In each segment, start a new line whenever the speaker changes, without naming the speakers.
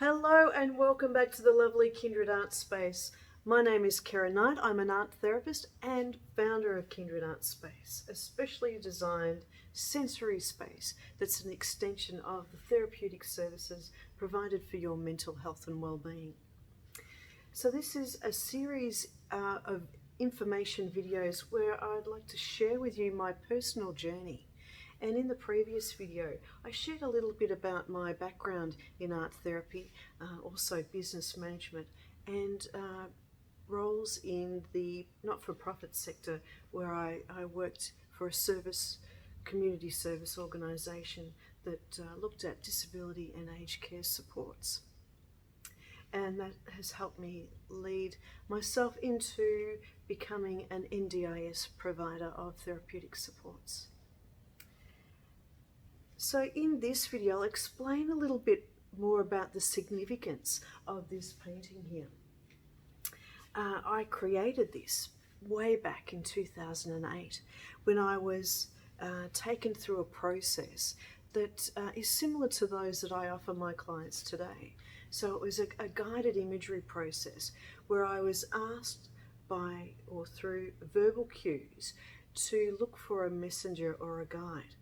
Hello and welcome back to the lovely Kindred Art Space. My name is Kerryn Knight. I'm an art therapist and founder of Kindred Art Space, a specially designed sensory space that's an extension of the therapeutic services provided for your mental health and well-being. So this is a series of information videos where I'd like to share with you my personal journey. And in the previous video, I shared a little bit about my background in art therapy, also business management, and roles in the not-for-profit sector where I worked for a community service organisation that looked at disability and aged care supports. And that has helped me lead myself into becoming an NDIS provider of therapeutic supports. So in this video, I'll explain a little bit more about the significance of this painting here. I created this way back in 2008 when I was taken through a process that is similar to those that I offer my clients today. So it was a guided imagery process where I was asked by or through verbal cues to look for a messenger or a guide.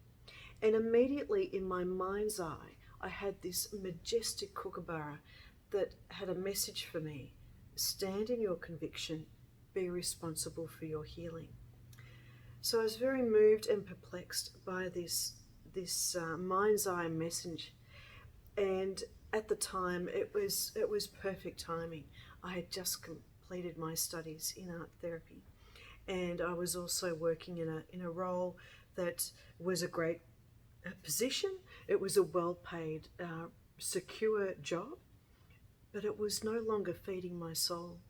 And immediately in my mind's eye, I had this majestic kookaburra that had a message for me. Stand in your conviction, be responsible for your healing. So I was very moved and perplexed by this mind's eye message. And at the time, it was perfect timing. I had just completed my studies in art therapy. And I was also working in a role that was a great position. It was a well-paid, secure job, but it was no longer feeding my soul.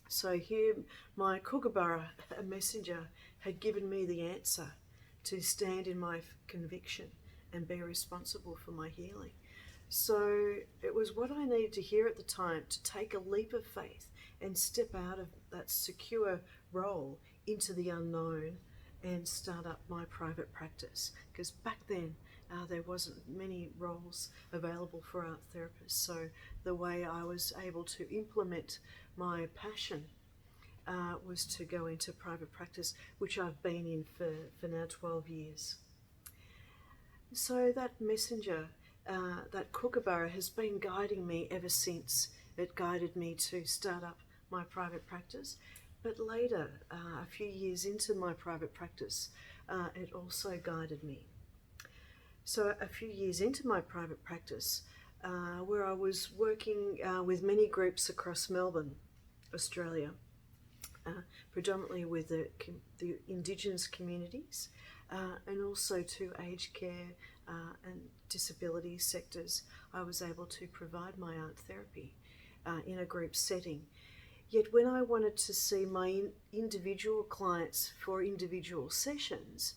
So here, my kookaburra, a messenger, had given me the answer to stand in my conviction and be responsible for my healing. So it was what I needed to hear at the time to take a leap of faith and step out of that secure role into the unknown and start up my private practice, because back then there wasn't many roles available for art therapists. So the way I was able to implement my passion was to go into private practice, which I've been in for now 12 years. So that messenger, that kookaburra, has been guiding me ever since. It guided me to start up my private practice. But later, a few years into my private practice, it also guided me. So a few years into my private practice, where I was working with many groups across Melbourne, Australia, predominantly with the Indigenous communities, and also to aged care and disability sectors, I was able to provide my art therapy in a group setting. Yet when I wanted to see my individual clients for individual sessions,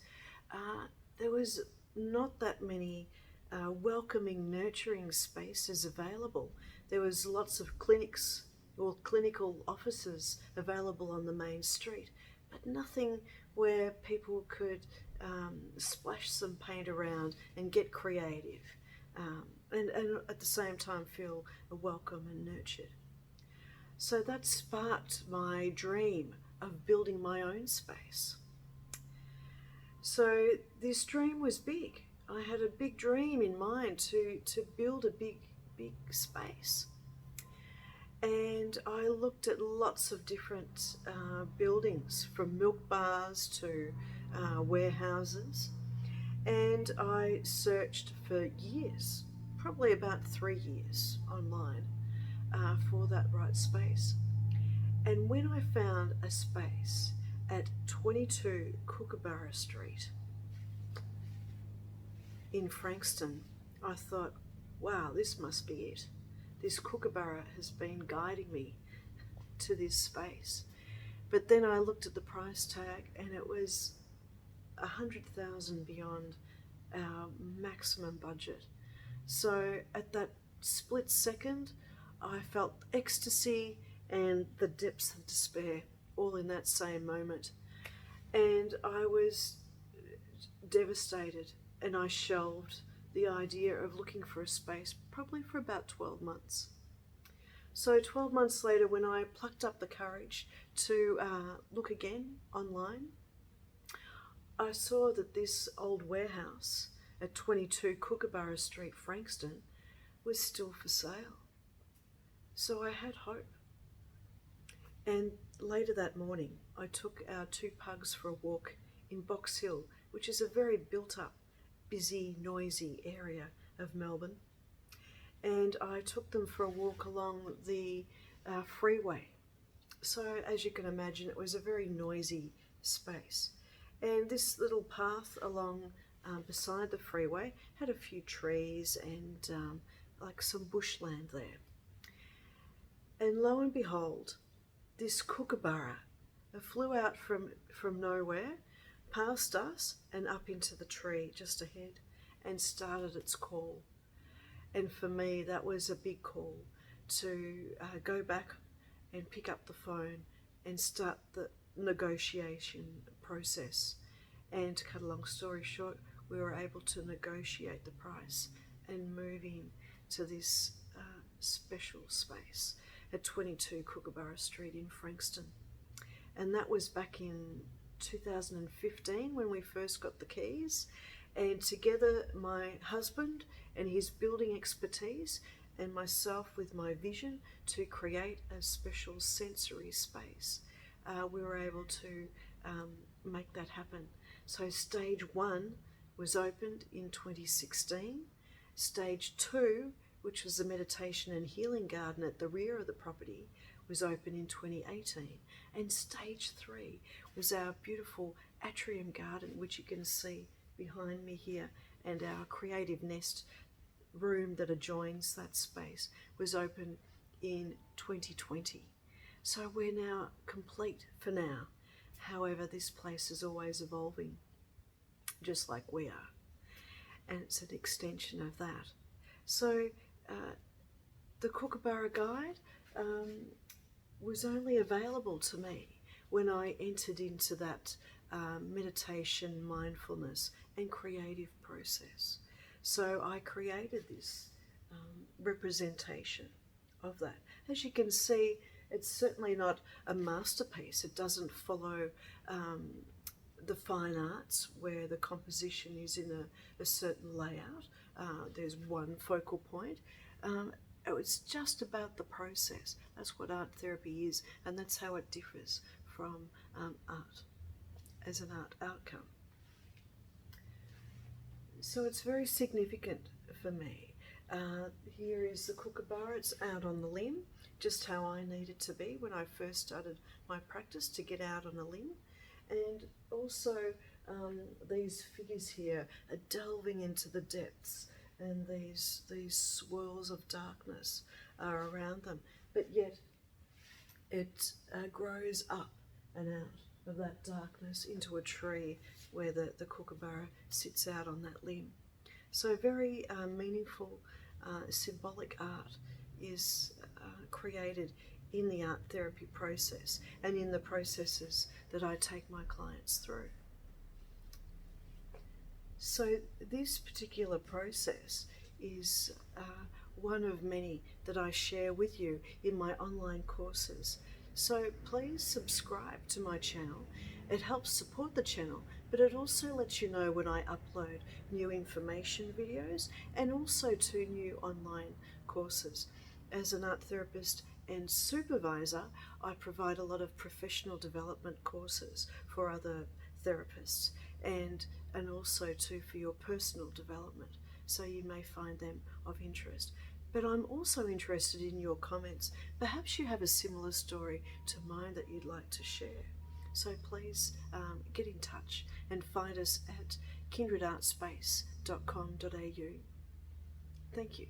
there was not that many welcoming, nurturing spaces available. There was lots of clinics or clinical offices available on the main street, but nothing where people could splash some paint around and get creative, and at the same time feel welcome and nurtured. So that sparked my dream of building my own space. So this dream was big. I had a big dream in mind to build a big space. And I looked at lots of different buildings, from milk bars to warehouses. And I searched for years, probably about 3 years online, for that right space. And when I found a space at 22 Kookaburra Street in Frankston, I thought, wow, this must be it. This kookaburra has been guiding me to this space. But then I looked at the price tag and it was 100,000 beyond our maximum budget. So at that split second, I felt ecstasy and the depths of despair all in that same moment. And I was devastated, and I shelved the idea of looking for a space probably for about 12 months. So 12 months later, when I plucked up the courage to look again online, I saw that this old warehouse at 22 Kookaburra Street, Frankston, was still for sale. So I had hope. And later that morning, I took our two pugs for a walk in Box Hill, which is a very built-up, busy, noisy area of Melbourne. And I took them for a walk along the freeway. So as you can imagine, it was a very noisy space. And this little path along beside the freeway had a few trees and like some bushland there. And lo and behold, this kookaburra flew out from nowhere, past us and up into the tree just ahead, and started its call. And for me, that was a big call to go back and pick up the phone and start the negotiation process. And to cut a long story short, we were able to negotiate the price and move in to this special space at 22 Kookaburra Street in Frankston. And that was back in 2015 when we first got the keys. And together, my husband and his building expertise and myself with my vision to create a special sensory space, we were able to make that happen. So stage 1 was opened in 2016. Stage 2, which was the meditation and healing garden at the rear of the property, was open in 2018. And stage 3 was our beautiful atrium garden, which you can see behind me here, and our creative nest room that adjoins that space was open in 2020. So we're now complete for now. However, this place is always evolving, just like we are. And it's an extension of that. So the Kookaburra Guide was only available to me when I entered into that meditation, mindfulness, and creative process. So I created this representation of that. As you can see, it's certainly not a masterpiece. It doesn't follow the fine arts where the composition is in a certain layout. There's one focal point. It's just about the process. That's what art therapy is, and that's how it differs from art as an art outcome. So it's very significant for me. Here is the kookaburra. It's out on the limb, just how I needed to be when I first started my practice, to get out on a limb. And also these figures here are delving into the depths, and these swirls of darkness are around them, but yet it grows up and out of that darkness into a tree where the kookaburra sits out on that limb. So very meaningful, symbolic art is created in the art therapy process and in the processes that I take my clients through. So this particular process is one of many that I share with you in my online courses. So please subscribe to my channel. It helps support the channel, but it also lets you know when I upload new information videos and also to new online courses. As an art therapist and supervisor, I provide a lot of professional development courses for other therapists and also too for your personal development. So you may find them of interest. But I'm also interested in your comments. Perhaps you have a similar story to mine that you'd like to share. So please get in touch and find us at kindredartspace.com.au. Thank you.